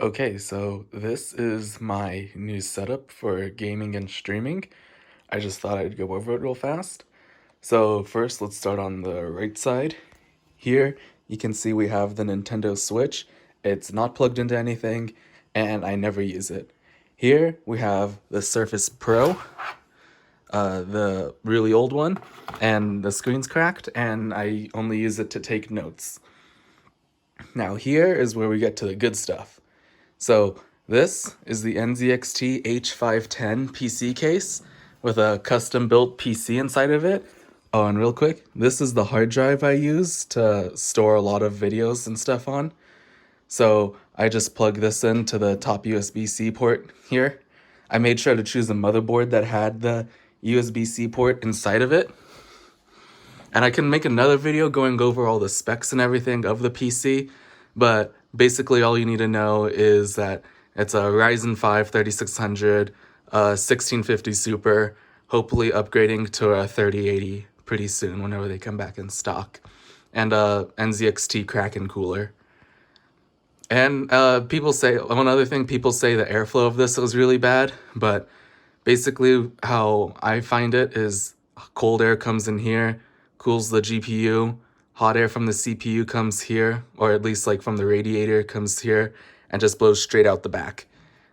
Okay, so this is my new setup for gaming and streaming. I just thought I'd go over it real fast. So first, let's start on the right side. Here, you can see we have the Nintendo Switch. It's not plugged into anything, and I never use it. Here, we have the Surface Pro, the really old one, and the screen's cracked, and I only use it to take notes. Now here is where we get to the good stuff. So this is the NZXT H510 PC case with a custom built PC inside of it. Oh, and real quick, this is the hard drive I use to store a lot of videos and stuff on. So I just plug this into the top USB-C port here. I made sure to choose a motherboard that had the USB-C port inside of it. And I can make another video going over all the specs and everything of the PC, but basically all you need to know is that it's a Ryzen 5 3600, 1650 Super, hopefully upgrading to a 3080 pretty soon whenever they come back in stock, and a NZXT Kraken cooler. And people say, one other thing, people say the airflow of this is really bad, but basically how I find it is cold air comes in here, cools the GPU, hot air from the CPU comes here, or at least like from the radiator comes here, and just blows straight out the back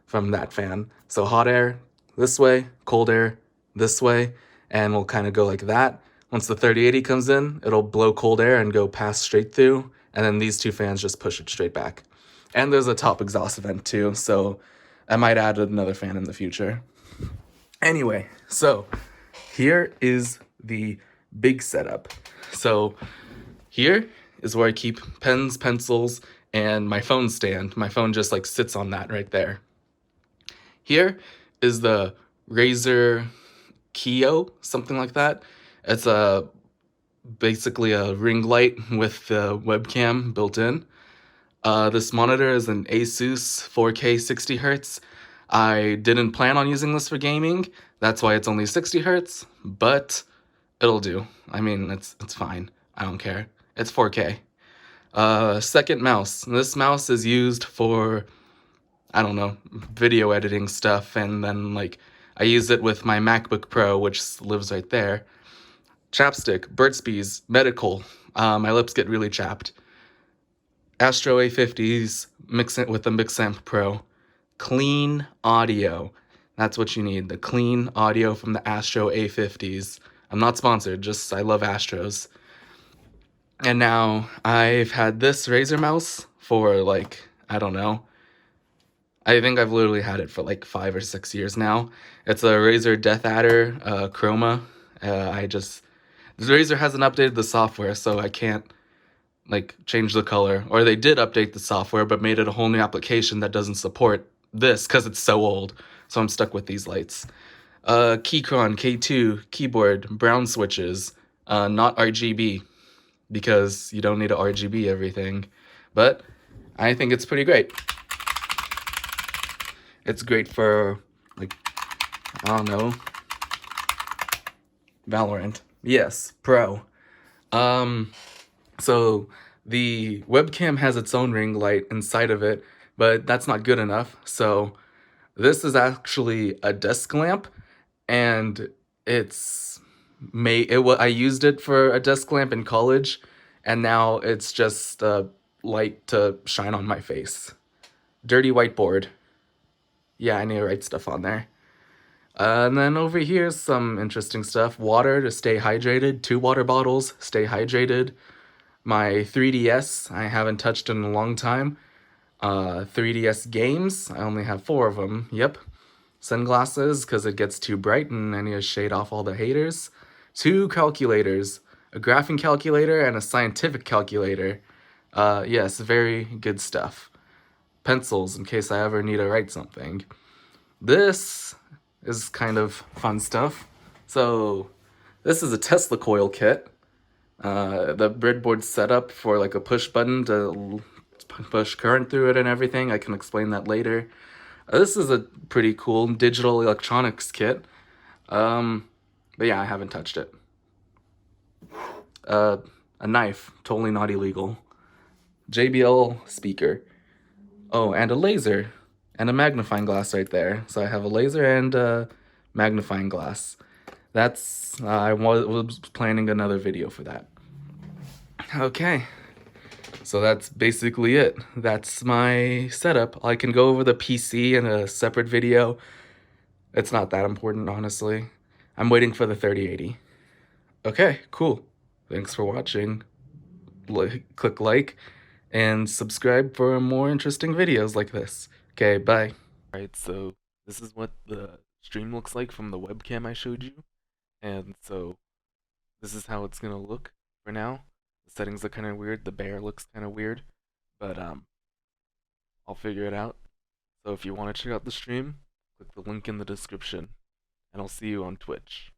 from that fan. So hot air this way, cold air this way, and we'll kind of go like that. Once the 3080 comes in, it'll blow cold air and go past straight through, and then these two fans just push it straight back. And there's a top exhaust vent too, so I might add another fan in the future. Anyway, so here is the big setup. So here is where I keep pens, pencils, and my phone stand. My phone just like sits on that right there. Here is the Razer Kio, something like that. It's basically a ring light with the webcam built in. This monitor is an Asus 4K 60 hertz. I didn't plan on using this for gaming. That's why it's only 60 hertz, but it'll do. I mean, it's fine. I don't care. It's 4K. Second mouse. This mouse is used for, I don't know, video editing stuff, and then like I use it with my MacBook Pro, which lives right there. Chapstick, Burt's Bees, medical. My lips get really chapped. Astro A50s, mix it with the Mixamp Pro. Clean audio. That's what you need, the clean audio from the Astro A50s. I'm not sponsored, just I love Astros. And now I've had this Razer mouse for like, I don't know. I think I've literally had it for like 5 or 6 years now. It's a Razer DeathAdder Chroma. Razer hasn't updated the software, so I can't like change the color, or they did update the software but made it a whole new application that doesn't support this because it's so old, so I'm stuck with these lights. Keychron K2 keyboard, brown switches, not RGB because you don't need to RGB everything, but I think it's pretty great. It's great for like, I don't know, Valorant. Yes, pro. So the webcam has its own ring light inside of it, but that's not good enough. So this is actually a desk lamp, and I used it for a desk lamp in college, and now it's just a light to shine on my face. Dirty whiteboard. Yeah, I need to write stuff on there. And then over here, some interesting stuff. Water to stay hydrated. 2 water bottles, stay hydrated. My 3DS, I haven't touched in a long time. 3DS games, I only have 4 of them, yep. Sunglasses, because it gets too bright and I need to shade off all the haters. 2 calculators, a graphing calculator and a scientific calculator. Yes, very good stuff. Pencils, in case I ever need to write something. This is kind of fun stuff. So, this is a Tesla coil kit. The breadboard setup for like a push button to push current through it and everything. I can explain that later. This is a pretty cool digital electronics kit. But yeah, I haven't touched it. A knife, totally not illegal. JBL speaker. Oh, and a laser and a magnifying glass right there. So I have a laser and a magnifying glass. That's I was planning another video for that. Okay, so that's basically it. That's my setup. I can go over the PC in a separate video. It's not that important, honestly. I'm waiting for the 3080. Okay, cool. Thanks for watching. Click like and subscribe for more interesting videos like this. Okay, bye. Alright, so this is what the stream looks like from the webcam I showed you. And so this is how it's gonna look for now. The settings are kind of weird. The bear looks kind of weird, but I'll figure it out. So if you want to check out the stream, click the link in the description, and I'll see you on Twitch.